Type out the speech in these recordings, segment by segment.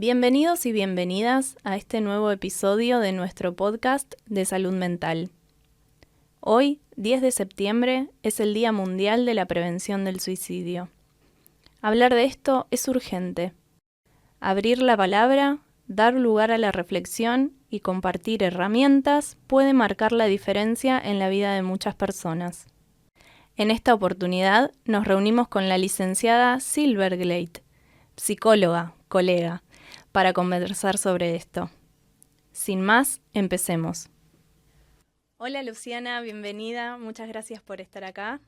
Bienvenidos y bienvenidas a este nuevo episodio de nuestro podcast de salud mental. Hoy, 10 de septiembre, es el Día Mundial de la Prevención del Suicidio. Hablar de esto es urgente. Abrir la palabra, dar lugar a la reflexión y compartir herramientas puede marcar la diferencia en la vida de muchas personas. En esta oportunidad nos reunimos con la licenciada Silver Glate, psicóloga, colega, para conversar sobre esto. Sin más, empecemos. Hola Luciana, bienvenida. Muchas gracias por estar acá.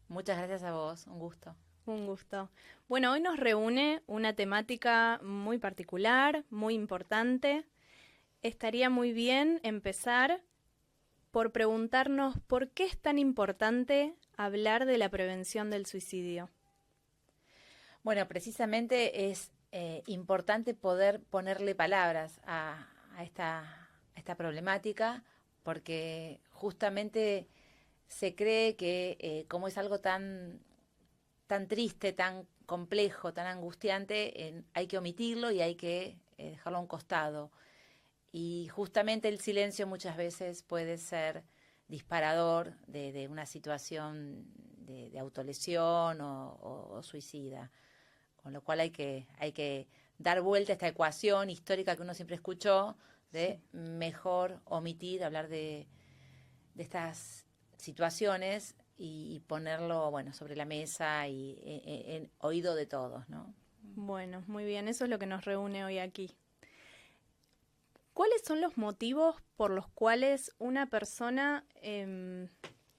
Muchas gracias a vos, un gusto. Un gusto. Bueno, hoy nos reúne una temática muy particular, muy importante. Estaría muy bien empezar por preguntarnos por qué es tan importante hablar de la prevención del suicidio. Bueno, precisamente es importante poder ponerle palabras a esta problemática, porque justamente se cree que como es algo tan triste, tan complejo, tan angustiante, hay que omitirlo y hay que dejarlo a un costado. Y justamente el silencio muchas veces puede ser disparador de una situación de autolesión o suicida. Con lo cual hay que dar vuelta a esta ecuación histórica que uno siempre escuchó de mejor omitir, hablar de estas situaciones y ponerlo sobre la mesa y en oído de todos, ¿no? Bueno, muy bien, eso es lo que nos reúne hoy aquí. ¿Cuáles son los motivos por los cuales una persona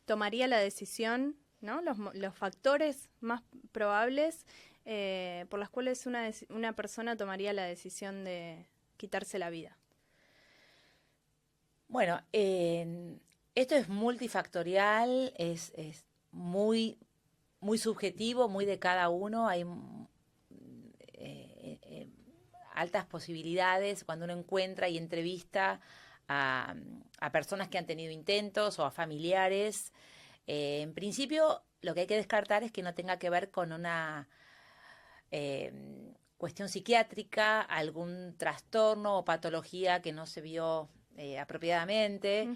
tomaría la decisión, ¿no? Los factores más probables por los cuales una persona tomaría la decisión de quitarse la vida? Bueno, esto es multifactorial, es muy, muy subjetivo, muy de cada uno. Hay altas posibilidades cuando uno encuentra y entrevista a personas que han tenido intentos o a familiares. En principio, lo que hay que descartar es que no tenga que ver con una cuestión psiquiátrica, algún trastorno o patología que no se vio apropiadamente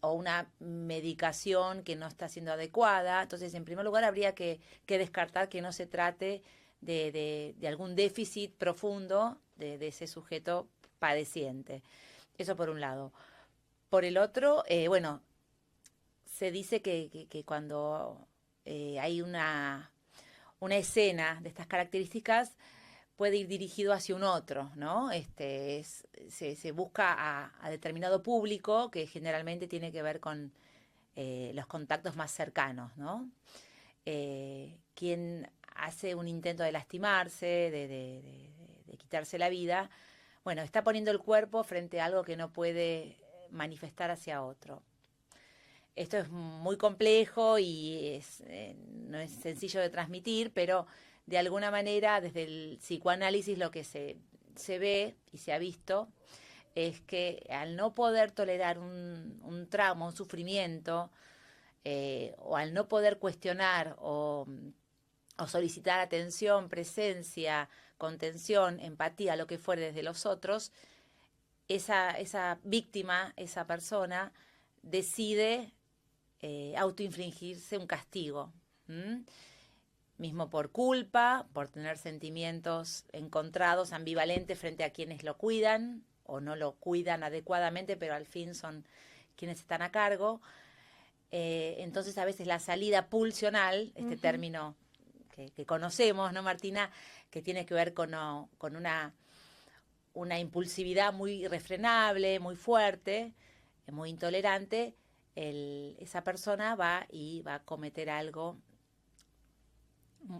o una medicación que no está siendo adecuada. Entonces, en primer lugar, habría que descartar que no se trate de algún déficit profundo de ese sujeto padeciente. Eso por un lado. Por el otro, bueno, se dice que cuando hay una escena de estas características, puede ir dirigido hacia un otro, ¿no? Se busca a determinado público que generalmente tiene que ver con los contactos más cercanos, ¿no? Quien hace un intento de lastimarse, de quitarse la vida, bueno, está poniendo el cuerpo frente a algo que no puede manifestar hacia otro. Esto es muy complejo y no es sencillo de transmitir, pero de alguna manera desde el psicoanálisis lo que se ve y se ha visto es que al no poder tolerar un trauma, un sufrimiento, o al no poder cuestionar o solicitar atención, presencia, contención, empatía, lo que fuere desde los otros, esa víctima, esa persona, decide autoinfligirse un castigo. Mismo por culpa, por tener sentimientos encontrados, ambivalentes frente a quienes lo cuidan o no lo cuidan adecuadamente, pero al fin son quienes están a cargo. Entonces a veces la salida pulsional, este término que conocemos, ¿no, Martina? Que tiene que ver con una impulsividad muy irrefrenable, muy fuerte, muy intolerante. Esa persona va a cometer algo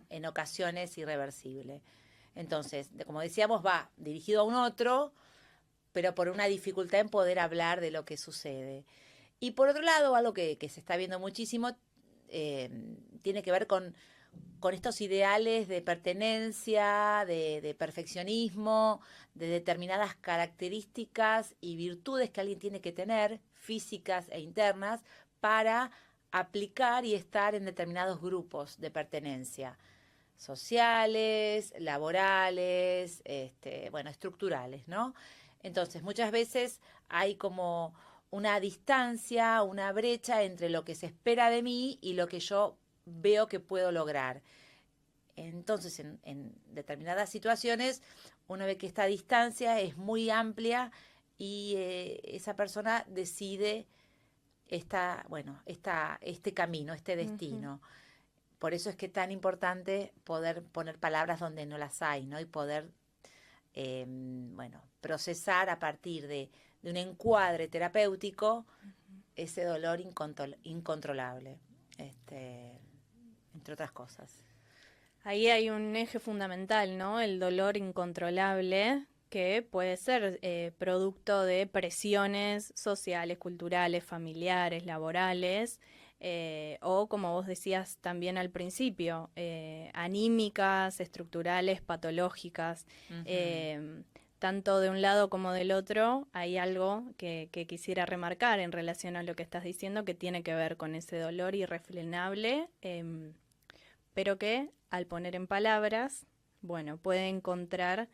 en ocasiones irreversible. Entonces, como decíamos, va dirigido a un otro, pero por una dificultad en poder hablar de lo que sucede. Y por otro lado, algo que se está viendo muchísimo, tiene que ver con estos ideales de pertenencia, de perfeccionismo, de determinadas características y virtudes que alguien tiene que tener, físicas e internas, para aplicar y estar en determinados grupos de pertenencia. sociales, laborales, bueno, estructurales, ¿no? Entonces, muchas veces hay como una distancia, una brecha entre lo que se espera de mí y lo que yo veo que puedo lograr. Entonces, en determinadas situaciones, uno ve que esta distancia es muy amplia y esa persona decide este camino, este destino. Por eso es que es tan importante poder poner palabras donde no las hay, ¿no? Y poder, procesar a partir de un encuadre terapéutico ese dolor incontrolable, entre otras cosas. Ahí hay un eje fundamental, ¿no? El dolor incontrolable, que puede ser producto de presiones sociales, culturales, familiares, laborales, o como vos decías también al principio, anímicas, estructurales, patológicas. Tanto de un lado como del otro hay algo que quisiera remarcar en relación a lo que estás diciendo, que tiene que ver con ese dolor irrefrenable, pero que al poner en palabras, bueno, puede encontrar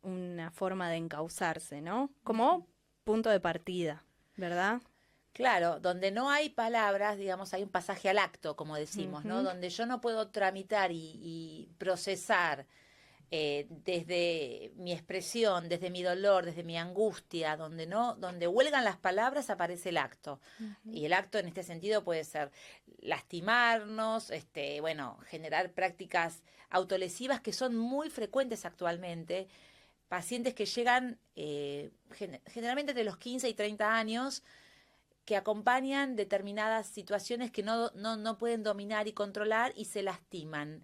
una forma de encauzarse, ¿no? Como punto de partida, ¿verdad? Claro, donde no hay palabras, digamos, hay un pasaje al acto, como decimos, ¿no? Donde yo no puedo tramitar y procesar desde mi expresión, desde mi dolor, desde mi angustia, donde huelgan las palabras, aparece el acto. Y el acto en este sentido puede ser lastimarnos, generar prácticas autolesivas que son muy frecuentes actualmente. Pacientes que llegan generalmente entre los 15 y 30 años, que acompañan determinadas situaciones que no pueden dominar y controlar y se lastiman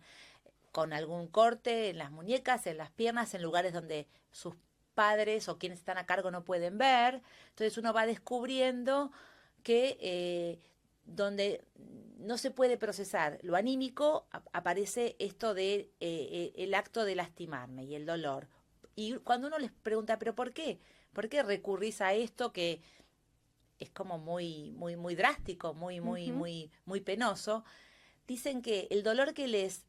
con algún corte en las muñecas, en las piernas, en lugares donde sus padres o quienes están a cargo no pueden ver. Entonces uno va descubriendo que donde no se puede procesar lo anímico, aparece esto de el acto de lastimarme y el dolor. Y cuando uno les pregunta, ¿pero por qué? ¿Por qué recurrís a esto que es como muy, muy, muy drástico, muy penoso? Dicen que el dolor que les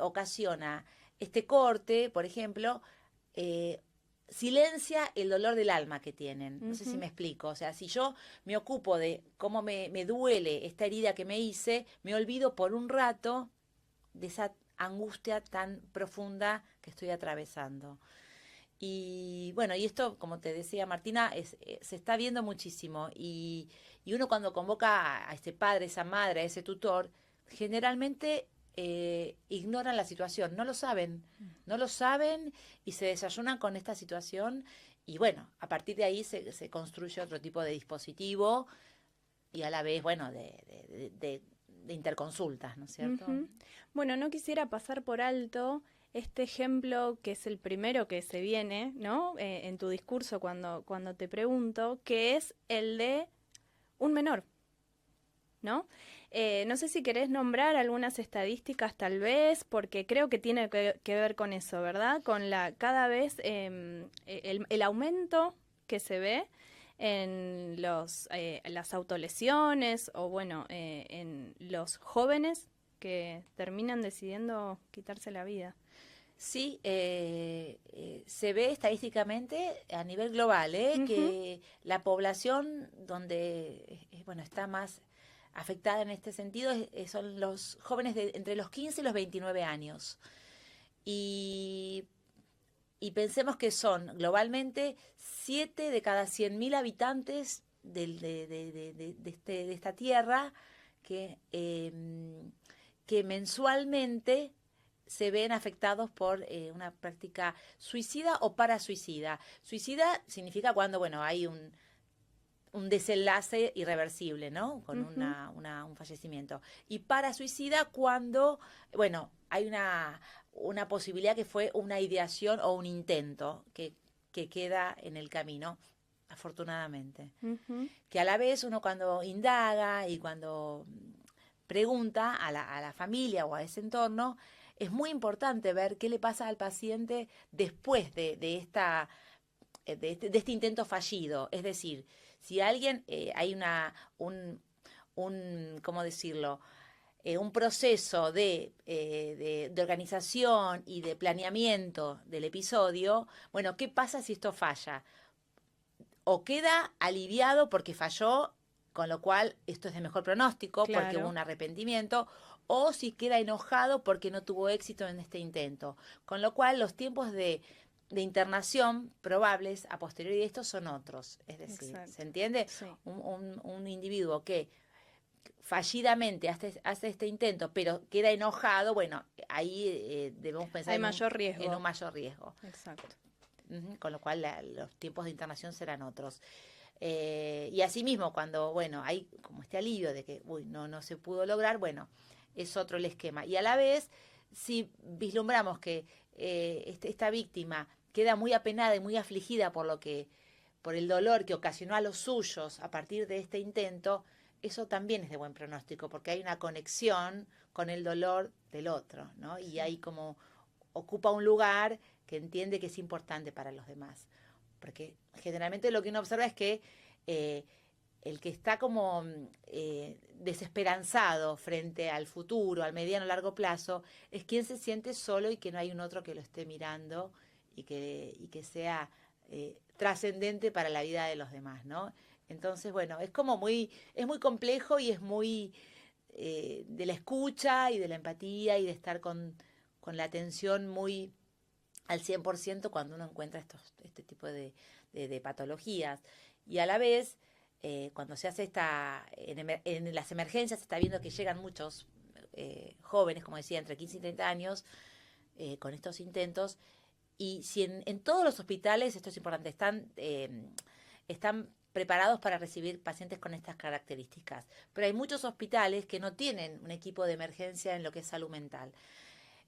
ocasiona este corte, por ejemplo, silencia el dolor del alma que tienen. No sé si me explico. O sea, si yo me ocupo de cómo me duele esta herida que me hice, me olvido por un rato de esa angustia tan profunda que estoy atravesando. Y bueno, y esto, como te decía Martina, se está viendo muchísimo. Y uno cuando convoca a ese padre, esa madre, a ese tutor, generalmente ignoran la situación, no lo saben y se desayunan con esta situación. Y bueno, a partir de ahí se construye otro tipo de dispositivo y a la vez, bueno, de interconsultas, ¿no es cierto? Bueno, no quisiera pasar por alto este ejemplo que es el primero que se viene, ¿no? En tu discurso cuando te pregunto, que es el de un menor, ¿no? No sé si querés nombrar algunas estadísticas tal vez, porque creo que tiene que ver con eso, ¿verdad? Con cada vez el aumento que se ve en las autolesiones o bueno, en los jóvenes que terminan decidiendo quitarse la vida. Sí, se ve estadísticamente a nivel global que la población donde está más afectada en este sentido son los jóvenes entre los 15 y los 29 años. Y pensemos que son globalmente 7 de cada 100.000 habitantes de esta tierra que mensualmente se ven afectados por una práctica suicida o parasuicida. Suicida significa cuando, bueno, hay un desenlace irreversible, ¿no? Con un fallecimiento. Y parasuicida cuando, bueno, hay una posibilidad que fue una ideación o un intento que queda en el camino, afortunadamente. Que a la vez uno cuando indaga y cuando pregunta a la familia o a ese entorno, es muy importante ver qué le pasa al paciente después de este intento fallido. Es decir, si alguien, hay ¿cómo decirlo? un proceso de organización y de planeamiento del episodio, bueno, ¿qué pasa si esto falla? O queda aliviado porque falló, con lo cual esto es de mejor pronóstico, porque hubo un arrepentimiento, o si queda enojado porque no tuvo éxito en este intento. Con lo cual los tiempos de internación probables a posteriori de esto son otros. Es decir, Exacto. ¿se entiende? Sí. Un individuo que fallidamente hace este intento, pero queda enojado, bueno, ahí debemos pensar Hay mayor riesgo. En un mayor riesgo. Exacto. Con lo cual los tiempos de internación serán otros. Y asimismo, cuando, bueno, hay como este alivio de que, no se pudo lograr, bueno, es otro el esquema. Y a la vez, si vislumbramos que esta víctima queda muy apenada y muy afligida por el dolor que ocasionó a los suyos a partir de este intento, eso también es de buen pronóstico, porque hay una conexión con el dolor del otro, ¿no? Y ahí como ocupa un lugar que entiende que es importante para los demás. Porque generalmente lo que uno observa es que el que está como desesperanzado frente al futuro, al mediano o largo plazo, es quien se siente solo y que no hay un otro que lo esté mirando y que sea trascendente para la vida de los demás, ¿no? Entonces, bueno, es muy complejo y es muy de la escucha y de la empatía y de estar con la atención muy al 100% cuando uno encuentra este tipo de patologías. Y a la vez, cuando se hace en las emergencias se está viendo que llegan muchos jóvenes, como decía, entre 15 y 30 años, con estos intentos. Y si en todos los hospitales, esto es importante, están preparados para recibir pacientes con estas características. Pero hay muchos hospitales que no tienen un equipo de emergencia en lo que es salud mental,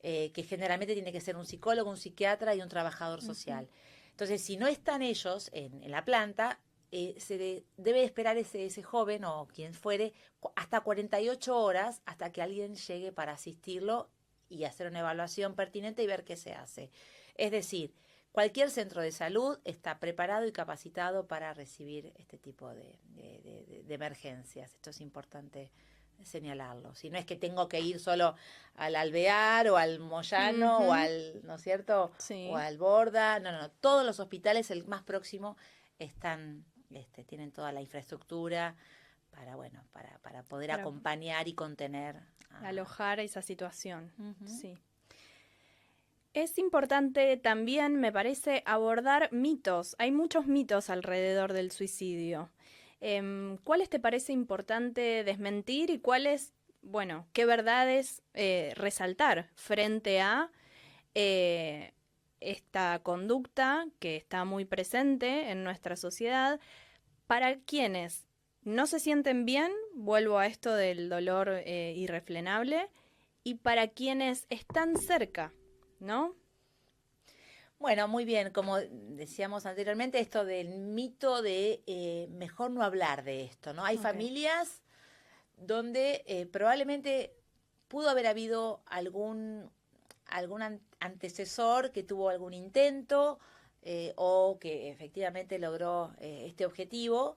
que generalmente tiene que ser un psicólogo, un psiquiatra y un trabajador social. Entonces, si no están ellos en la planta, debe esperar ese joven o quien fuere hasta 48 horas hasta que alguien llegue para asistirlo y hacer una evaluación pertinente y ver qué se hace. Es decir, cualquier centro de salud está preparado y capacitado para recibir este tipo de emergencias. Esto es importante señalarlo. Si no es que tengo que ir solo al Alvear o al Moyano o al, ¿no es cierto? Sí. O al Borda. No. Todos los hospitales, el más próximo, tienen toda la infraestructura para poder acompañar y contener. Alojar esa situación. Sí. Es importante también, me parece, abordar mitos. Hay muchos mitos alrededor del suicidio. ¿Cuáles te parece importante desmentir y cuáles, qué verdades resaltar frente a esta conducta que está muy presente en nuestra sociedad para quienes no se sienten bien, vuelvo a esto del dolor irrefrenable, y para quienes están cerca, ¿no? Bueno, muy bien, como decíamos anteriormente, esto del mito de mejor no hablar de esto, ¿no? Hay familias donde probablemente pudo haber habido algún antecesor que tuvo algún intento o que efectivamente logró este objetivo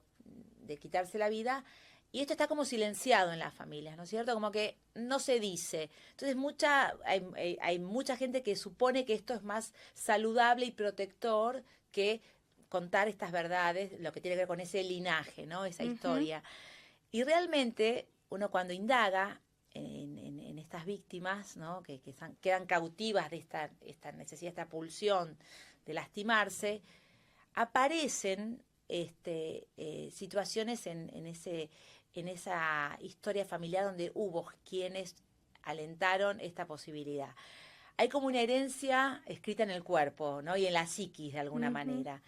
de quitarse la vida, y esto está como silenciado en las familias, ¿no es cierto? Como que no se dice. Entonces hay mucha gente que supone que esto es más saludable y protector que contar estas verdades, lo que tiene que ver con ese linaje, ¿no? Esa historia. Y realmente uno cuando indaga en estas víctimas, ¿no? que quedan cautivas de esta necesidad, esta pulsión de lastimarse, aparecen situaciones en esa historia familiar donde hubo quienes alentaron esta posibilidad. Hay como una herencia escrita en el cuerpo, ¿no? Y en la psiquis de alguna manera.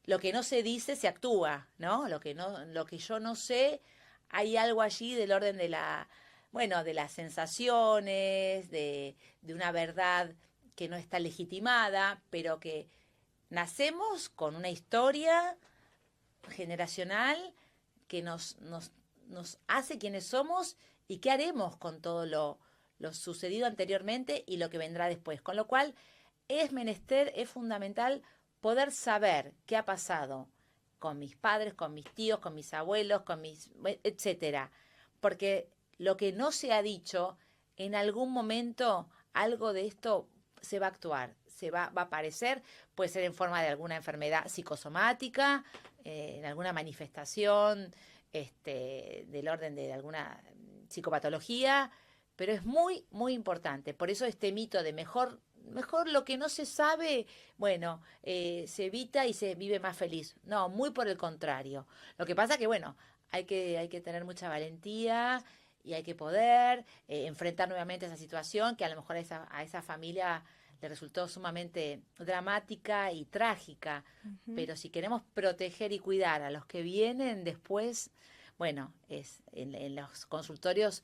Lo que no se dice se actúa, ¿no? Lo que yo no sé, hay algo allí del orden de las sensaciones, de una verdad que no está legitimada, pero que nacemos con una historia generacional que nos hace quienes somos y qué haremos con todo lo sucedido anteriormente y lo que vendrá después. Con lo cual es fundamental poder saber qué ha pasado con mis padres, con mis tíos, con mis abuelos, etcétera. Porque lo que no se ha dicho, en algún momento algo de esto se va a actuar, va a aparecer, puede ser en forma de alguna enfermedad psicosomática, en alguna manifestación del orden de alguna psicopatología, pero es muy, muy importante. Por eso este mito de mejor lo que no se sabe, bueno, se evita y se vive más feliz. No, muy por el contrario. Lo que pasa que, bueno, hay que tener mucha valentía y hay que poder enfrentar nuevamente esa situación que a lo mejor a esa familia le resultó sumamente dramática y trágica. Pero si queremos proteger y cuidar a los que vienen después, bueno, en los consultorios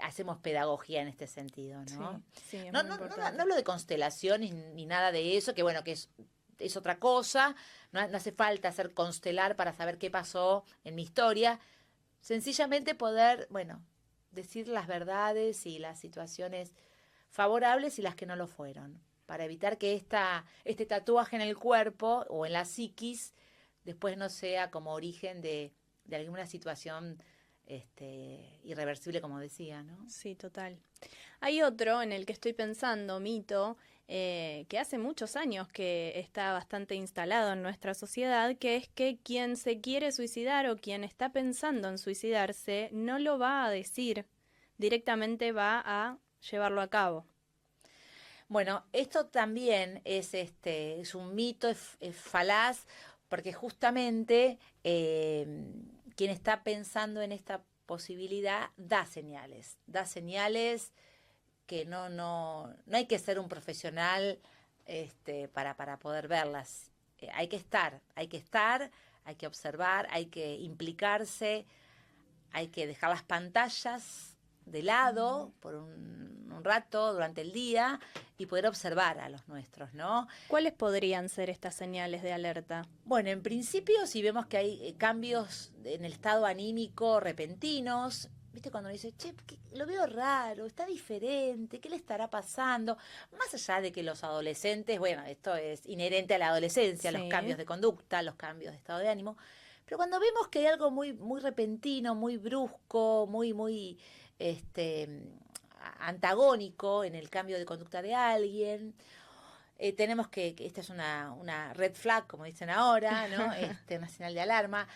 hacemos pedagogía en este sentido, ¿no? Sí, es no, muy no, no, importante. no hablo de constelaciones ni nada de eso, que bueno, que es otra cosa, no hace falta hacer constelar para saber qué pasó en mi historia, sencillamente poder, bueno, decir las verdades y las situaciones favorables y las que no lo fueron, para evitar que este tatuaje en el cuerpo o en la psiquis después no sea como origen de alguna situación irreversible, como decía, ¿no? Sí, total. Hay otro en el que estoy pensando, mito, que hace muchos años que está bastante instalado en nuestra sociedad, que es que quien se quiere suicidar o quien está pensando en suicidarse no lo va a decir, directamente va a llevarlo a cabo. Bueno, esto también es un mito, es falaz, porque justamente quien está pensando en esta posibilidad da señales que no hay que ser un profesional para poder verlas. Hay que estar, hay que observar, hay que implicarse, hay que dejar las pantallas de lado por un rato durante el día y poder observar a los nuestros, ¿no? ¿Cuáles podrían ser estas señales de alerta? Bueno, en principio, si vemos que hay cambios en el estado anímico repentinos, ¿viste? Cuando uno dice, che, lo veo raro, está diferente, ¿qué le estará pasando? Más allá de que los adolescentes, bueno, esto es inherente a la adolescencia, los Sí. cambios de conducta, los cambios de estado de ánimo, pero cuando vemos que hay algo muy, muy repentino, muy brusco, muy antagónico en el cambio de conducta de alguien, tenemos que esta es una red flag, como dicen ahora, ¿no? Una señal de alarma.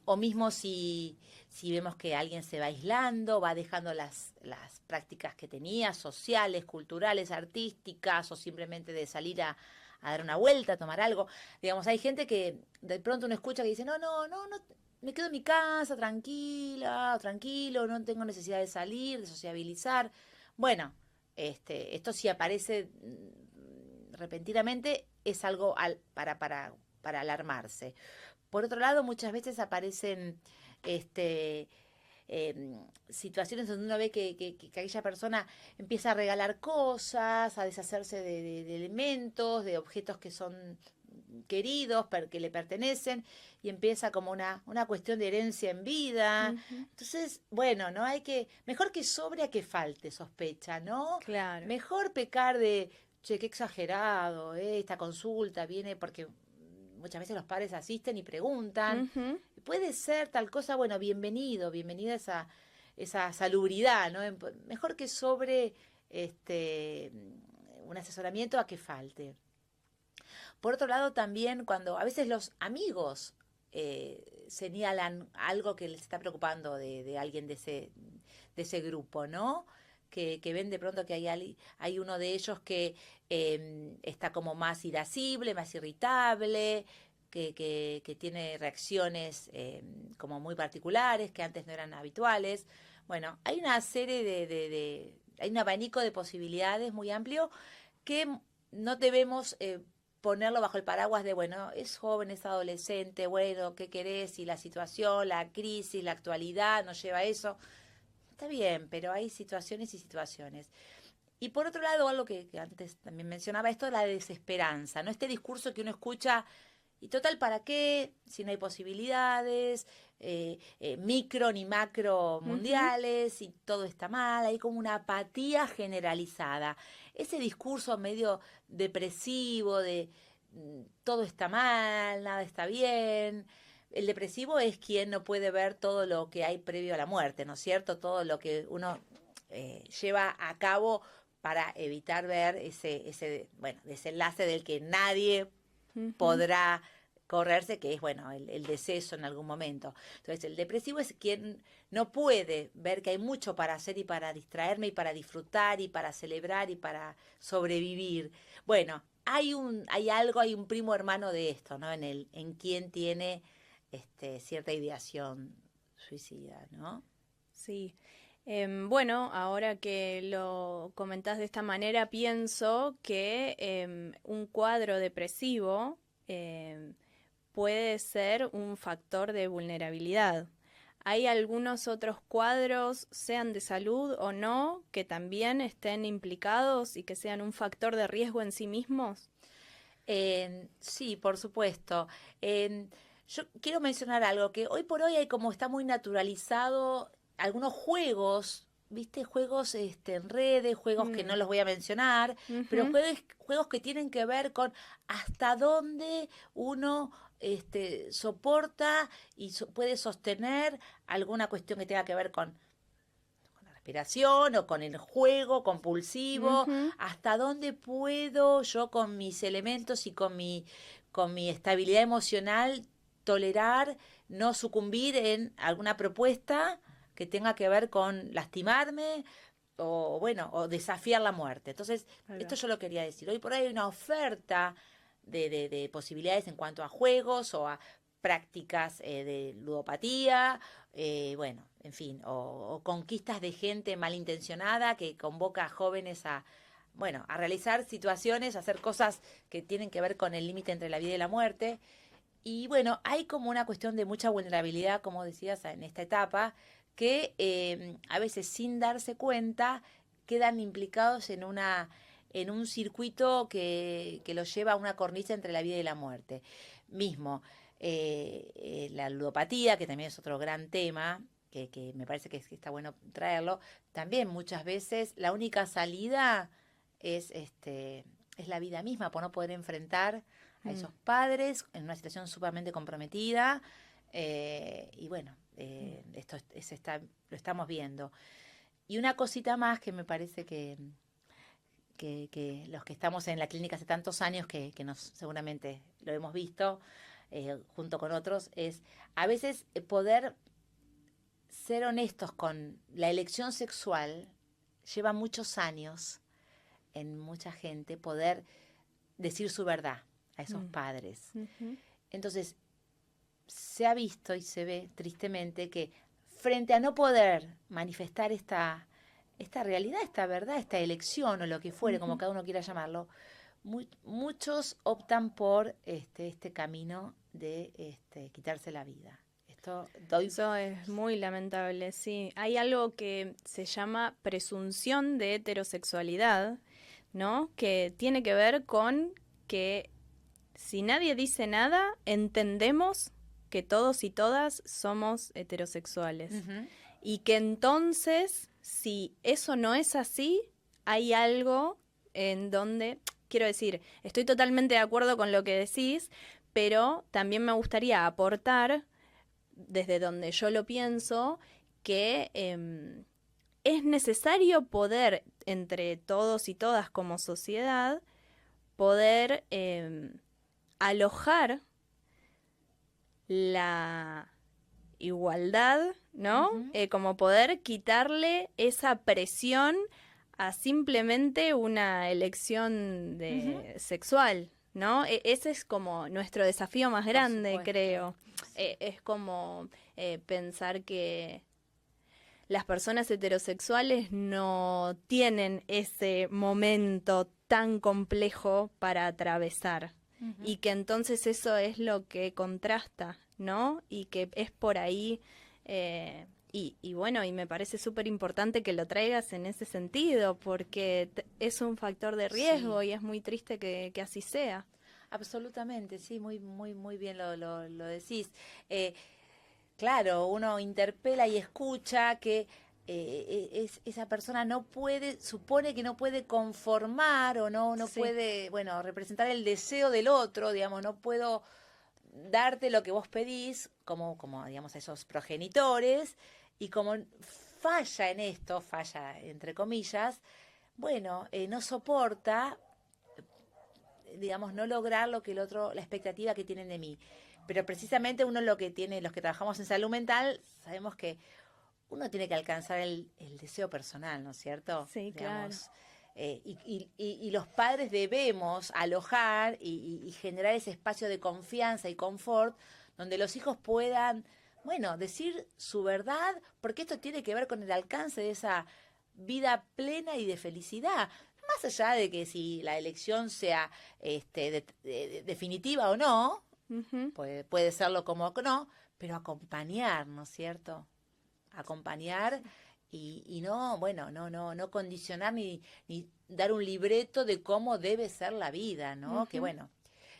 O mismo si vemos que alguien se va aislando, va dejando las prácticas que tenía, sociales, culturales, artísticas, o simplemente de salir a dar una vuelta, a tomar algo. Digamos, hay gente que de pronto uno escucha que dice, no, me quedo en mi casa tranquila, tranquilo, no tengo necesidad de salir, de sociabilizar. Bueno, esto sí aparece repentinamente, es algo para alarmarse. Por otro lado, muchas veces aparecen situaciones donde uno ve que aquella persona empieza a regalar cosas, a deshacerse de elementos, de objetos que son queridos, que le pertenecen, y empieza como una cuestión de herencia en vida. Entonces, bueno, ¿no? Mejor que sobre a que falte, sospecha, ¿no? Claro. Mejor pecar de, che, qué exagerado, esta consulta viene porque muchas veces los padres asisten y preguntan, puede ser tal cosa, bueno, bienvenida esa salubridad, ¿no? Mejor que sobre un asesoramiento a que falte. Por otro lado, también cuando a veces los amigos señalan algo que les está preocupando de alguien de ese grupo, ¿no? Que ven de pronto que hay uno de ellos que está como más irascible, más irritable, que tiene reacciones como muy particulares, que antes no eran habituales. Bueno, hay una serie hay un abanico de posibilidades muy amplio que no debemos ponerlo bajo el paraguas de, bueno, es joven, es adolescente, bueno, ¿qué querés? Y la situación, la crisis, la actualidad nos lleva a eso. Está bien, pero hay situaciones y situaciones. Y por otro lado, algo que antes también mencionaba, esto de la desesperanza, ¿no? Este discurso que uno escucha, y total, ¿para qué? Si no hay posibilidades, micro ni macro mundiales, y todo está mal, hay como una apatía generalizada. Ese discurso medio depresivo de todo está mal, nada está bien. el depresivo es quien no puede ver todo lo que hay previo a la muerte, ¿no es cierto? Todo lo que uno lleva a cabo para evitar ver ese desenlace del que nadie podrá correrse, que es, bueno, el deceso en algún momento. Entonces, el depresivo es quien no puede ver que hay mucho para hacer y para distraerme y para disfrutar y para celebrar y para sobrevivir. Bueno, hay un primo hermano de esto, ¿no? En quien tiene cierta ideación suicida, ¿no? Sí. Bueno, ahora que lo comentás de esta manera, pienso que un cuadro depresivo puede ser un factor de vulnerabilidad. Hay algunos otros cuadros, sean de salud o no, que también estén implicados y que sean un factor de riesgo en sí mismos. Sí, por supuesto. Yo quiero mencionar algo que hoy por hoy hay como está muy naturalizado algunos juegos, ¿viste? Juegos en redes, juegos que no los voy a mencionar, pero juegos que tienen que ver con hasta dónde uno soporta y puede sostener alguna cuestión que tenga que ver con la respiración o con el juego compulsivo, hasta dónde puedo yo con mis elementos y con mi estabilidad emocional tolerar no sucumbir en alguna propuesta que tenga que ver con lastimarme o bueno, o desafiar la muerte. Entonces, esto yo lo quería decir. Hoy por hoy hay una oferta de posibilidades en cuanto a juegos o a prácticas de ludopatía, bueno, en fin, o conquistas de gente malintencionada que convoca a jóvenes bueno, a realizar situaciones, a hacer cosas que tienen que ver con el límite entre la vida y la muerte. Y bueno, hay como una cuestión de mucha vulnerabilidad, como decías, en esta etapa, que a veces sin darse cuenta quedan implicados en un circuito que los lleva a una cornisa entre la vida y la muerte. Mismo, la ludopatía, que también es otro gran tema, que me parece que está bueno traerlo, también muchas veces la única salida es la vida misma, por no poder enfrentar a esos padres en una situación sumamente comprometida. Y bueno, lo estamos viendo. Y una cosita más que me parece que los que estamos en la clínica hace tantos años, que seguramente lo hemos visto junto con otros, es a veces poder ser honestos con la elección sexual lleva muchos años en mucha gente poder decir su verdad a esos padres. Entonces, se ha visto y se ve tristemente que frente a no poder manifestar esta realidad, esta verdad, esta elección o lo que fuere, como cada uno quiera llamarlo, muchos optan por este camino de quitarse la vida. Eso es muy lamentable, sí. Hay algo que se llama presunción de heterosexualidad, ¿no? Que tiene que ver con que si nadie dice nada, entendemos que todos y todas somos heterosexuales. Y que entonces, si eso no es así, hay algo en donde, quiero decir, estoy totalmente de acuerdo con lo que decís, pero también me gustaría aportar, desde donde yo lo pienso, que es necesario poder, entre todos y todas como sociedad, poder alojar la igualdad, ¿no? Como poder quitarle esa presión a simplemente una elección sexual, ¿no? Ese es como nuestro desafío más grande, creo. Es como pensar que las personas heterosexuales no tienen ese momento tan complejo para atravesar. Y que entonces eso es lo que contrasta, ¿no? Y que es por ahí, y bueno, y me parece súper importante que lo traigas en ese sentido, porque es un factor de riesgo y es muy triste que así sea. Absolutamente, sí, muy, muy, muy bien lo decís. Claro, uno interpela y escucha que esa persona no puede, supone que no puede conformar o no puede, bueno, representar el deseo del otro, digamos, no puedo darte lo que vos pedís, como digamos, a esos progenitores, y como falla en esto, falla entre comillas, bueno, no soporta, digamos, no lograr lo que el otro, la expectativa que tienen de mí. Pero precisamente uno lo que tiene, los que trabajamos en salud mental, sabemos que uno tiene que alcanzar el deseo personal, ¿no es cierto? Sí, Digamos, claro. y los padres debemos alojar y generar ese espacio de confianza y confort donde los hijos puedan, bueno, decir su verdad, porque esto tiene que ver con el alcance de esa vida plena y de felicidad. Más allá de que si la elección sea definitiva o no, Ujú. puede serlo como no, pero acompañar, ¿no es cierto? Acompañar y no, bueno, no condicionar ni dar un libreto de cómo debe ser la vida, ¿no? Que Ujú. bueno,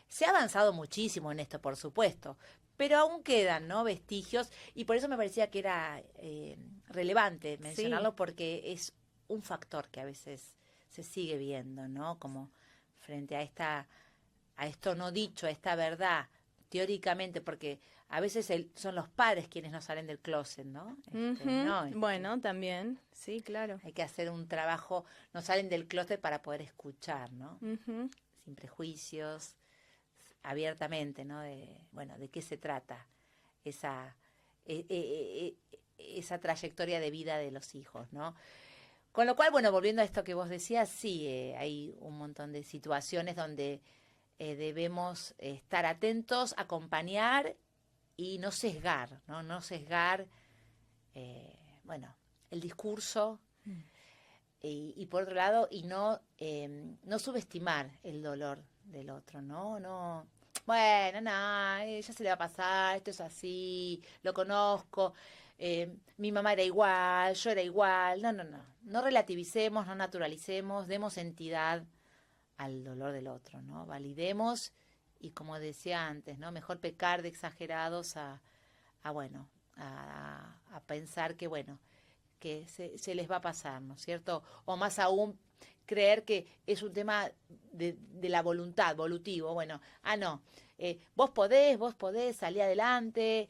se ha avanzado muchísimo en esto, por supuesto, pero aún quedan, ¿no? Vestigios y por eso me parecía que era relevante Sí. mencionarlo porque es un factor que a veces se sigue viendo, ¿no? Como frente a esto no dicho, a esta verdad, teóricamente, porque a veces son los padres quienes no salen del closet, ¿no? Ujú. No, Bueno, también, sí, claro. hay que hacer un trabajo, no salen del closet para poder escuchar, ¿no? Ujú. Sin prejuicios, abiertamente, ¿no? Bueno, de qué se trata esa, esa trayectoria de vida de los hijos, ¿no? Con lo cual, bueno, volviendo a esto que vos decías, sí, hay un montón de situaciones donde debemos estar atentos, acompañar y no sesgar, ¿no? No sesgar, bueno, el discurso y por otro lado, y no subestimar el dolor del otro, ¿no? No, bueno, nada, ya se le va a pasar, esto es así, lo conozco, mi mamá era igual, yo era igual, no relativicemos, no naturalicemos, demos entidad al dolor del otro, ¿no? Validemos y como decía antes, ¿no? Mejor pecar de exagerados bueno, a pensar que, bueno, que se les va a pasar, ¿no es cierto? O más aún, creer que es un tema de la voluntad, volutivo. Bueno, no, vos podés, salir adelante,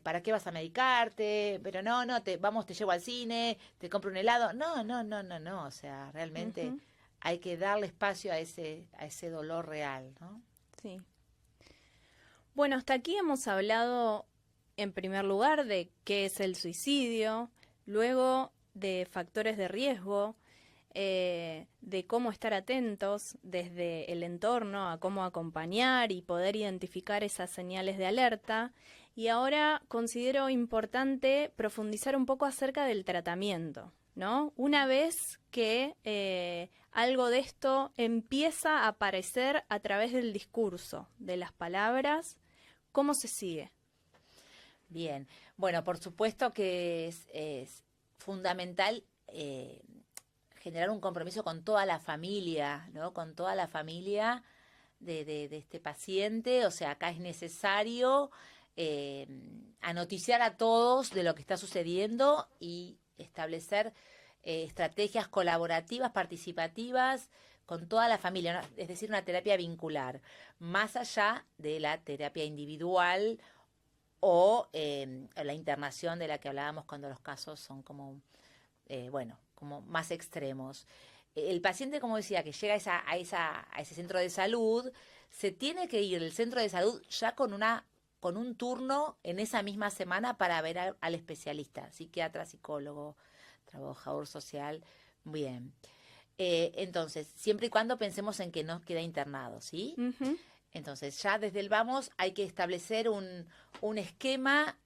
¿para qué vas a medicarte? Pero no, te llevo al cine, te compro un helado. No, o sea, realmente Ujú. hay que darle espacio a ese dolor real, ¿no? Sí. Bueno, hasta aquí hemos hablado en primer lugar de qué es el suicidio, luego de factores de riesgo, de cómo estar atentos desde el entorno a cómo acompañar y poder identificar esas señales de alerta. Y ahora considero importante profundizar un poco acerca del tratamiento, ¿no? Una vez que algo de esto empieza a aparecer a través del discurso, de las palabras, ¿cómo se sigue? Bien, bueno, por supuesto que es fundamental generar un compromiso con toda la familia, ¿no? Con toda la familia de este paciente. O sea, acá es necesario anoticiar a todos de lo que está sucediendo y establecer estrategias colaborativas, participativas con toda la familia, ¿no? Es decir, una terapia vincular, más allá de la terapia individual o la internación de la que hablábamos cuando los casos son como, bueno, como más extremos. El paciente, como decía, que llega a ese centro de salud, se tiene que ir del centro de salud ya con un turno en esa misma semana para ver al especialista, psiquiatra, psicólogo, trabajador social. Bien. Entonces, siempre y cuando pensemos en que no queda internado, ¿sí? Ujú. Entonces, ya desde el vamos hay que establecer un esquema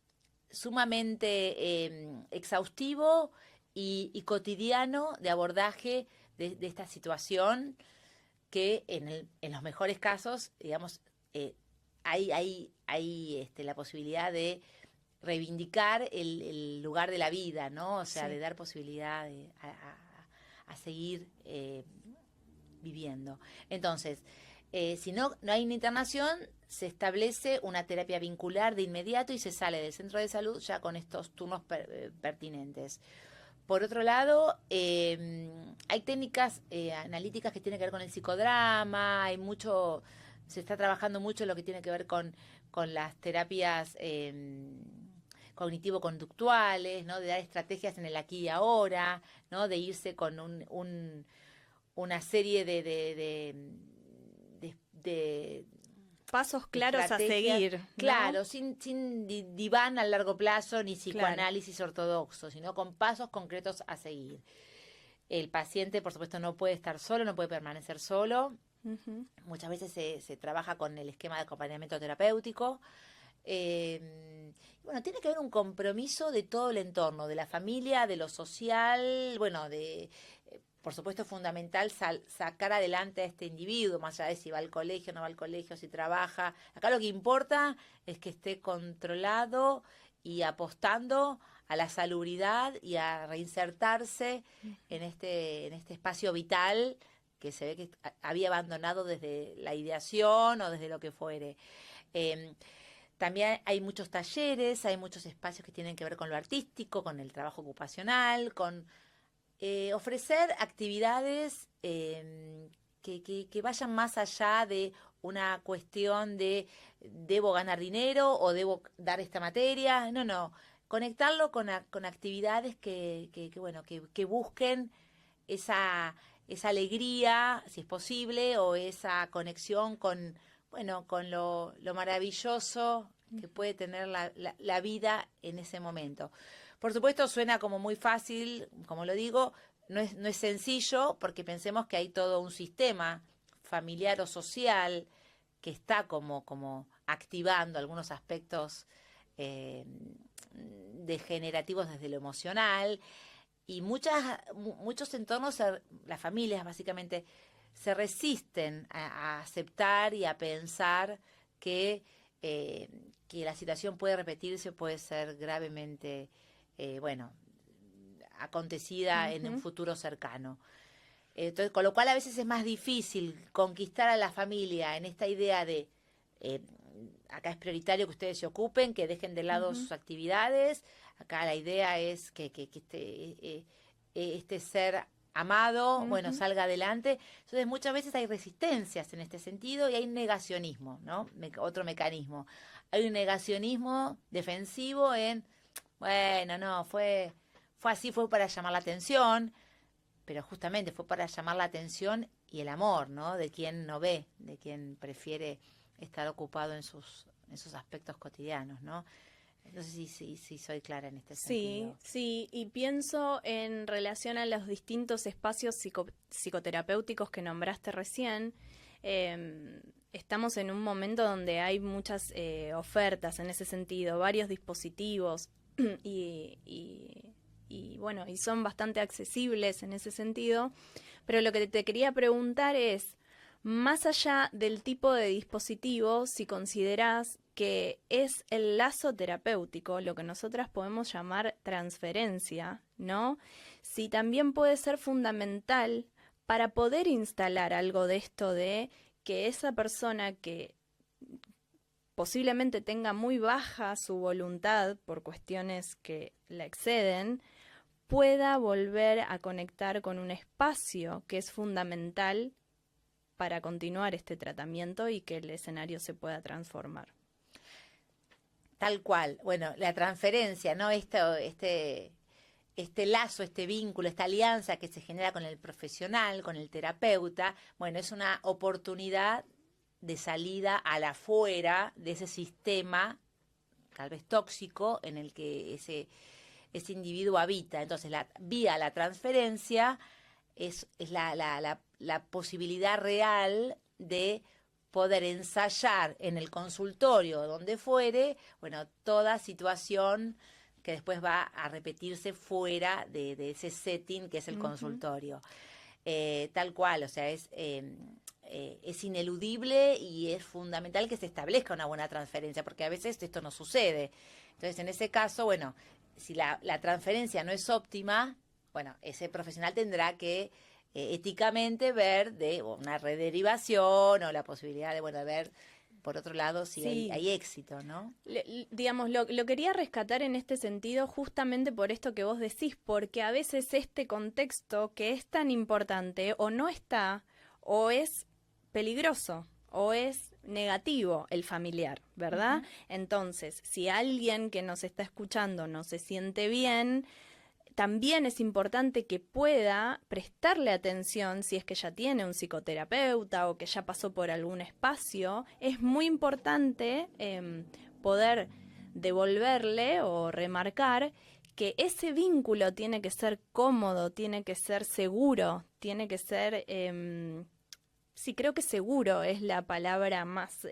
sumamente exhaustivo y cotidiano de abordaje de esta situación que en los mejores casos, digamos, hay la posibilidad de reivindicar el lugar de la vida, ¿no? O sea, de Sí. dar posibilidad a seguir viviendo. Entonces, si no hay una internación, se establece una terapia vincular de inmediato y se sale del centro de salud ya con estos turnos pertinentes. Por otro lado, hay técnicas analíticas que tienen que ver con el psicodrama, hay mucho se está trabajando mucho lo que tiene que ver con las terapias cognitivo-conductuales, ¿no? De dar estrategias en el aquí y ahora, ¿no? De irse con una serie de pasos claros a estrategias, seguir, ¿no? claro, sin diván a largo plazo ni Claro. psicoanálisis ortodoxo, sino con pasos concretos a seguir. El paciente, por supuesto, no puede estar solo, no puede permanecer solo. Ujú. Muchas veces se trabaja con el esquema de acompañamiento terapéutico. Bueno, tiene que haber un compromiso de todo el entorno, de la familia, de lo social, bueno, por supuesto es fundamental sacar adelante a este individuo, más allá de si va al colegio, no va al colegio, si trabaja. Acá lo que importa es que esté controlado y apostando a la salubridad y a reinsertarse en este espacio vital que se ve que había abandonado desde la ideación o desde lo que fuere. También hay muchos talleres, hay muchos espacios que tienen que ver con lo artístico, con el trabajo ocupacional, con ofrecer actividades que vayan más allá de una cuestión de debo ganar dinero o debo dar esta materia. No. Conectarlo con actividades que busquen esa alegría, si es posible, o esa conexión con lo maravilloso que puede tener la vida en ese momento. Por supuesto, suena como muy fácil, como lo digo, no es sencillo, porque pensemos que hay todo un sistema familiar o social que está como activando algunos aspectos degenerativos desde lo emocional, y muchos entornos, las familias básicamente, se resisten a aceptar y a pensar que la situación puede repetirse, puede ser gravemente, acontecida en un futuro cercano. Entonces, con lo cual a veces es más difícil conquistar a la familia en esta idea de acá es prioritario que ustedes se ocupen, que dejen de lado sus actividades. Acá la idea es que este ser amado, bueno, salga adelante. Entonces muchas veces hay resistencias en este sentido y hay negacionismo, ¿no? Otro mecanismo. Hay un negacionismo defensivo bueno, no, fue así, fue para llamar la atención, pero justamente fue para llamar la atención y el amor, ¿no? De quien no ve, de quien prefiere estar ocupado en sus aspectos cotidianos, ¿no? Entonces sí soy clara en este sentido. Sí, y pienso en relación a los distintos espacios psicoterapéuticos que nombraste recién. Estamos en un momento donde hay muchas ofertas en ese sentido, varios dispositivos y bueno, y son bastante accesibles en ese sentido. Pero lo que te quería preguntar es, más allá del tipo de dispositivo, si considerás que es el lazo terapéutico, lo que nosotras podemos llamar transferencia, ¿no? Si también puede ser fundamental para poder instalar algo de esto de que esa persona que posiblemente tenga muy baja su voluntad por cuestiones que la exceden, pueda volver a conectar con un espacio que es fundamental para continuar este tratamiento y que el escenario se pueda transformar. Tal cual. Bueno, la transferencia, ¿no? Este lazo, este vínculo, esta alianza que se genera con el profesional, con el terapeuta, bueno, es una oportunidad de salida a la afuera de ese sistema, tal vez tóxico, en el que ese individuo habita. Entonces, vía la transferencia es la posibilidad real de poder ensayar en el consultorio o donde fuere, bueno, toda situación que después va a repetirse fuera de ese setting que es el consultorio. Tal cual, o sea, es ineludible y es fundamental que se establezca una buena transferencia, porque a veces esto no sucede. Entonces, en ese caso, bueno, si la transferencia no es óptima, bueno, ese profesional tendrá que éticamente ver de una rederivación o la posibilidad de, bueno, de ver por otro lado si hay éxito, ¿no? Digamos, lo quería rescatar en este sentido justamente por esto que vos decís, porque a veces este contexto que es tan importante o no está, o es peligroso, o es negativo el familiar, ¿verdad? Entonces, si alguien que nos está escuchando no se siente bien, también es importante que pueda prestarle atención si es que ya tiene un psicoterapeuta o que ya pasó por algún espacio. Es muy importante poder devolverle o remarcar que ese vínculo tiene que ser cómodo, tiene que ser seguro, tiene que ser... Sí, creo que seguro es la palabra más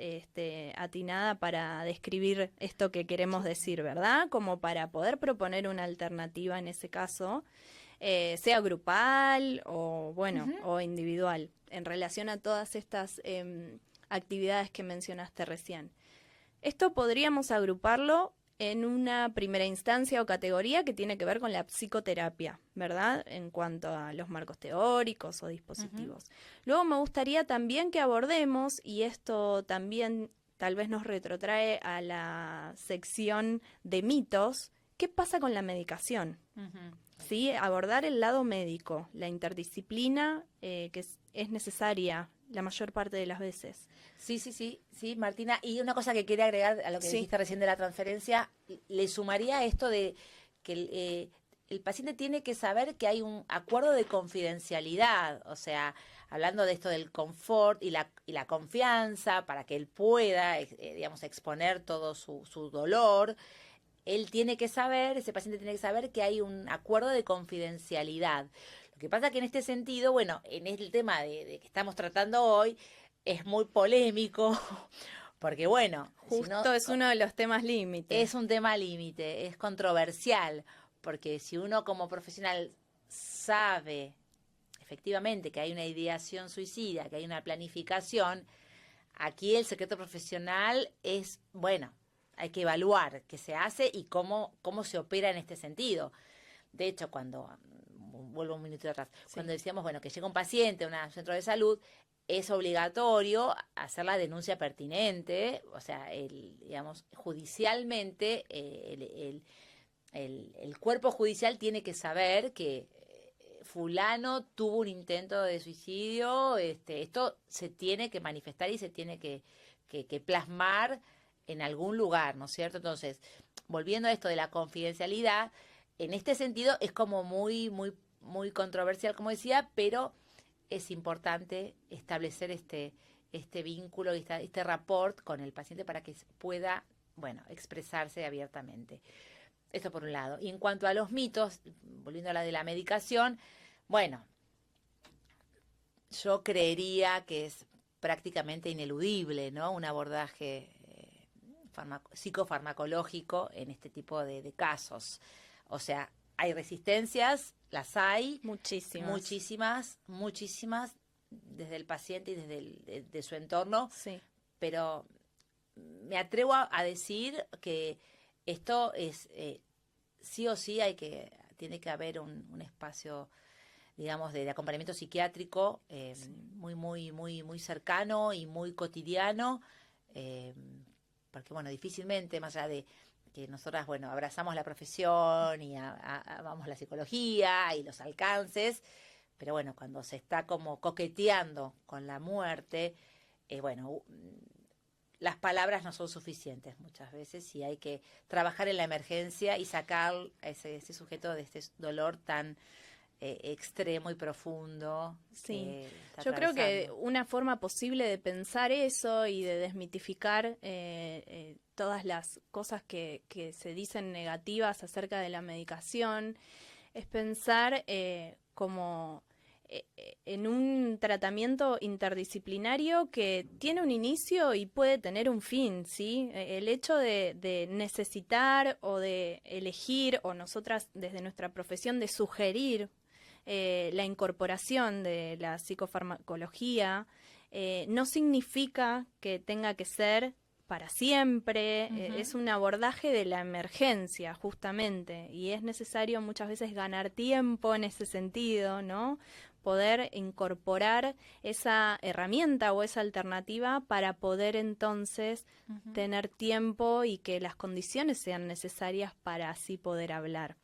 atinada para describir esto que queremos decir, ¿verdad? Como para poder proponer una alternativa en ese caso, sea grupal o, bueno, o individual, en relación a todas estas actividades que mencionaste recién. Esto podríamos agruparlo en una primera instancia o categoría que tiene que ver con la psicoterapia, ¿verdad? En cuanto a los marcos teóricos o dispositivos. Luego me gustaría también que abordemos, y esto también tal vez nos retrotrae a la sección de mitos, ¿qué pasa con la medicación? ¿Sí? Abordar el lado médico, la interdisciplina que es necesaria la mayor parte de las veces. Sí, Martina. Y una cosa que quería agregar a lo que dijiste recién de la transferencia, le sumaría esto de que el paciente tiene que saber que hay un acuerdo de confidencialidad, o sea, hablando de esto del confort y la confianza para que él pueda, digamos, exponer todo su dolor. Él tiene que saber, ese paciente tiene que saber que hay un acuerdo de confidencialidad. Lo que pasa que en este sentido, bueno, en el tema de que estamos tratando hoy, es muy polémico, porque bueno, justo si no, es uno de los temas límites. Es un tema límite, es controversial, porque si uno como profesional sabe efectivamente que hay una ideación suicida, que hay una planificación, aquí el secreto profesional es, bueno, hay que evaluar qué se hace y cómo se opera en este sentido. De hecho, vuelvo un minuto atrás, cuando decíamos, bueno, que llega un paciente a un centro de salud, es obligatorio hacer la denuncia pertinente, o sea, digamos, judicialmente, el cuerpo judicial tiene que saber que fulano tuvo un intento de suicidio, esto se tiene que manifestar y se tiene que plasmar en algún lugar, ¿no es cierto? Entonces, volviendo a esto de la confidencialidad, en este sentido es como muy controversial, como decía, pero es importante establecer este vínculo, este rapport con el paciente para que pueda, bueno, expresarse abiertamente. Esto por un lado. Y en cuanto a los mitos, volviendo a la de la medicación, bueno, yo creería que es prácticamente ineludible, ¿no? Un abordaje psicofarmacológico en este tipo de casos. O sea, hay resistencias, las hay. Muchísimas, desde el paciente y desde su entorno. Sí. Pero me atrevo a decir que esto es, sí o sí tiene que haber un espacio, digamos, de acompañamiento psiquiátrico muy cercano y muy cotidiano, porque, bueno, difícilmente, más allá de que nosotras, bueno, abrazamos la profesión y amamos la psicología y los alcances, pero bueno, cuando se está como coqueteando con la muerte, bueno, las palabras no son suficientes muchas veces y hay que trabajar en la emergencia y sacar a ese sujeto de este dolor tan extremo y profundo. Sí, yo creo que una forma posible de pensar eso y de desmitificar todas las cosas que se dicen negativas acerca de la medicación es pensar como en un tratamiento interdisciplinario que tiene un inicio y puede tener un fin, ¿sí? El hecho de necesitar o de elegir, o nosotras desde nuestra profesión de sugerir la incorporación de la psicofarmacología no significa que tenga que ser para siempre. Es un abordaje de la emergencia, justamente, y es necesario muchas veces ganar tiempo en ese sentido, ¿no? Poder incorporar esa herramienta o esa alternativa para poder entonces tener tiempo y que las condiciones sean necesarias para así poder hablar.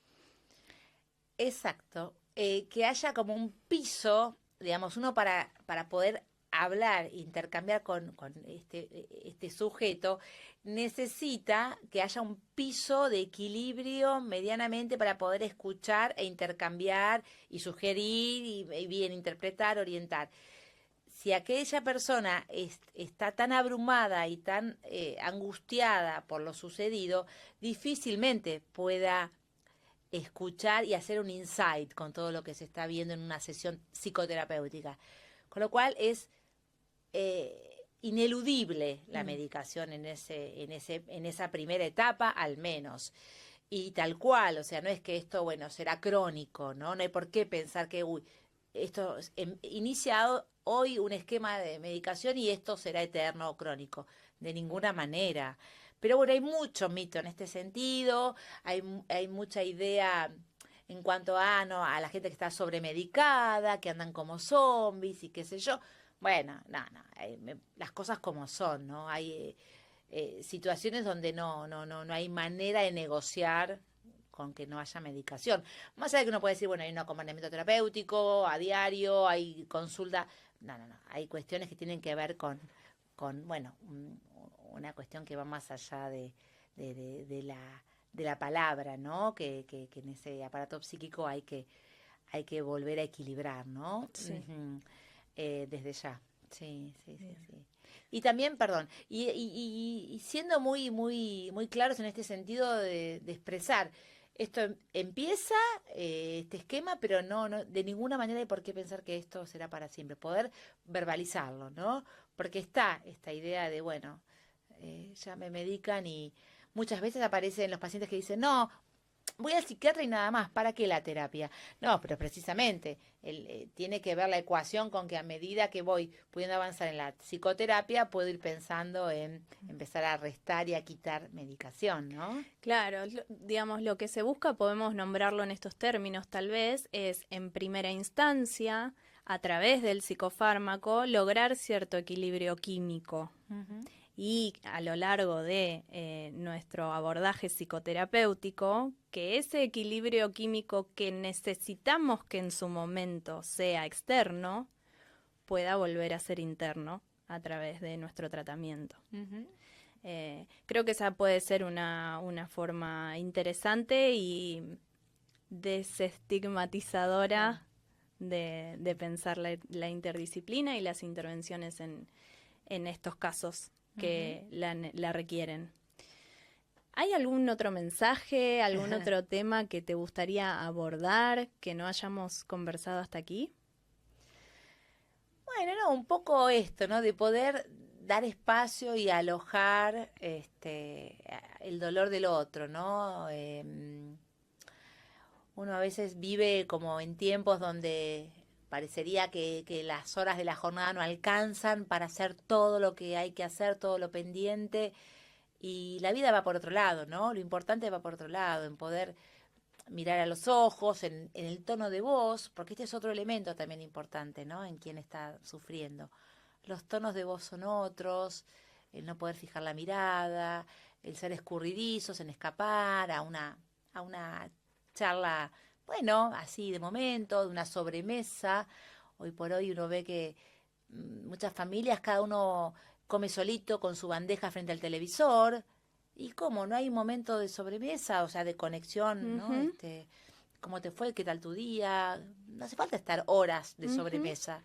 Exacto. Que haya como un piso, digamos, uno para poder hablar, intercambiar con este sujeto, necesita que haya un piso de equilibrio medianamente para poder escuchar e intercambiar y sugerir y bien interpretar, orientar. Si aquella persona está tan abrumada y tan angustiada por lo sucedido, difícilmente pueda escuchar y hacer un insight con todo lo que se está viendo en una sesión psicoterapéutica. Con lo cual es ineludible la medicación en esa primera etapa, al menos. Y tal cual, o sea, no es que esto, bueno, será crónico, ¿no? No hay por qué pensar que, esto iniciado hoy un esquema de medicación y esto será eterno o crónico. De ninguna manera. Pero bueno, hay mucho mito en este sentido, hay mucha idea en cuanto no, a la gente que está sobremedicada, que andan como zombies y qué sé yo. Bueno, no, las cosas como son, ¿no? Hay situaciones donde no hay manera de negociar con que no haya medicación. Más allá de que uno puede decir, bueno, hay un acompañamiento terapéutico a diario, hay consulta. No, hay cuestiones que tienen que ver con bueno, una cuestión que va más allá de la palabra, ¿no? Que en ese aparato psíquico hay que volver a equilibrar, ¿no? Sí. Desde ya. Sí. Y también, perdón, y siendo muy claros en este sentido de expresar, esto empieza, este esquema, pero no, de ninguna manera hay por qué pensar que esto será para siempre. Poder verbalizarlo, ¿no? Porque está esta idea de, bueno, ya me medican y muchas veces aparecen los pacientes que dicen, no, voy al psiquiatra y nada más, ¿para qué la terapia? No, pero precisamente tiene que ver la ecuación con que a medida que voy pudiendo avanzar en la psicoterapia, puedo ir pensando en empezar a restar y a quitar medicación, ¿no? Claro, digamos, lo que se busca, podemos nombrarlo en estos términos tal vez, es en primera instancia, a través del psicofármaco, lograr cierto equilibrio químico. Y a lo largo de nuestro abordaje psicoterapéutico, que ese equilibrio químico que necesitamos que en su momento sea externo, pueda volver a ser interno a través de nuestro tratamiento. Creo que esa puede ser una forma interesante y desestigmatizadora de pensar la interdisciplina y las intervenciones en estos casos que la requieren. ¿Hay algún otro mensaje, algún otro tema que te gustaría abordar que no hayamos conversado hasta aquí? Bueno, no, un poco esto, ¿no? De poder dar espacio y alojar el dolor del otro, ¿no? Uno a veces vive como en tiempos donde parecería que las horas de la jornada no alcanzan para hacer todo lo que hay que hacer, todo lo pendiente, y la vida va por otro lado, ¿no? Lo importante va por otro lado, en poder mirar a los ojos, en el tono de voz, porque este es otro elemento también importante, ¿no? En quien está sufriendo. Los tonos de voz son otros, el no poder fijar la mirada, el ser escurridizos, en escapar a una charla, bueno, así de momento, de una sobremesa. Hoy por hoy uno ve que muchas familias, cada uno come solito con su bandeja frente al televisor. ¿Y cómo? ¿No hay un momento de sobremesa, o sea, de conexión, ¿no? ¿Cómo te fue? ¿Qué tal tu día? No hace falta estar horas de sobremesa,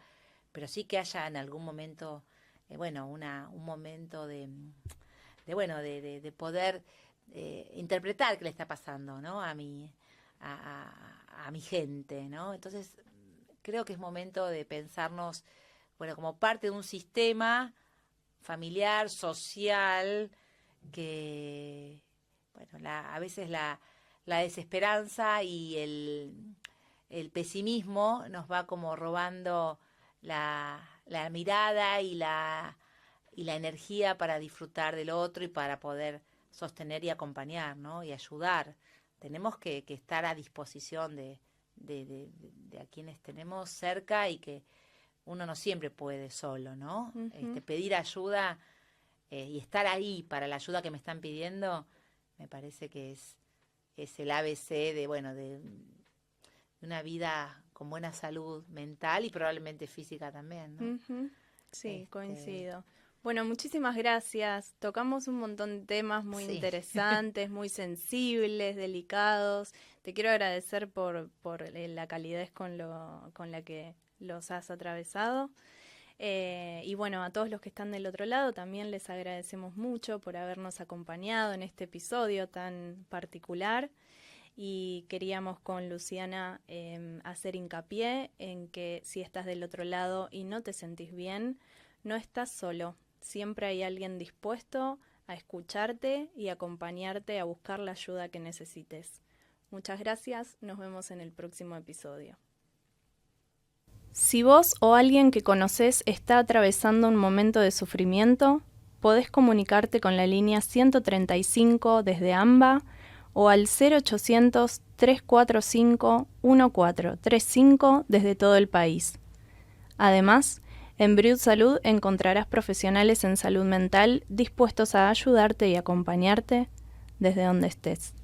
pero sí que haya en algún momento, bueno, un momento de poder interpretar qué le está pasando, ¿no? A mi gente, ¿no? Entonces, creo que es momento de pensarnos, bueno, como parte de un sistema familiar, social, que, bueno, a veces la desesperanza y el pesimismo nos va como robando la mirada y la energía para disfrutar del otro y para poder sostener y acompañar, ¿no? Y ayudar. Tenemos que estar a disposición de a quienes tenemos cerca y que uno no siempre puede solo, ¿no? Pedir ayuda y estar ahí para la ayuda que me están pidiendo, me parece que es el ABC de una vida con buena salud mental y probablemente física también, ¿no? Sí, coincido. Bueno, muchísimas gracias. Tocamos un montón de temas muy interesantes, muy sensibles, delicados. Te quiero agradecer por la calidez con la que los has atravesado. Y bueno, a todos los que están del otro lado también les agradecemos mucho por habernos acompañado en este episodio tan particular. Y queríamos con Luciana hacer hincapié en que si estás del otro lado y no te sentís bien, no estás solo. Siempre hay alguien dispuesto a escucharte y acompañarte a buscar la ayuda que necesites. Muchas gracias, nos vemos en el próximo episodio. Si vos o alguien que conoces está atravesando un momento de sufrimiento, podés comunicarte con la línea 135 desde AMBA o al 0800-345-1435 desde todo el país. Además, en Briut Salud encontrarás profesionales en salud mental dispuestos a ayudarte y acompañarte desde donde estés.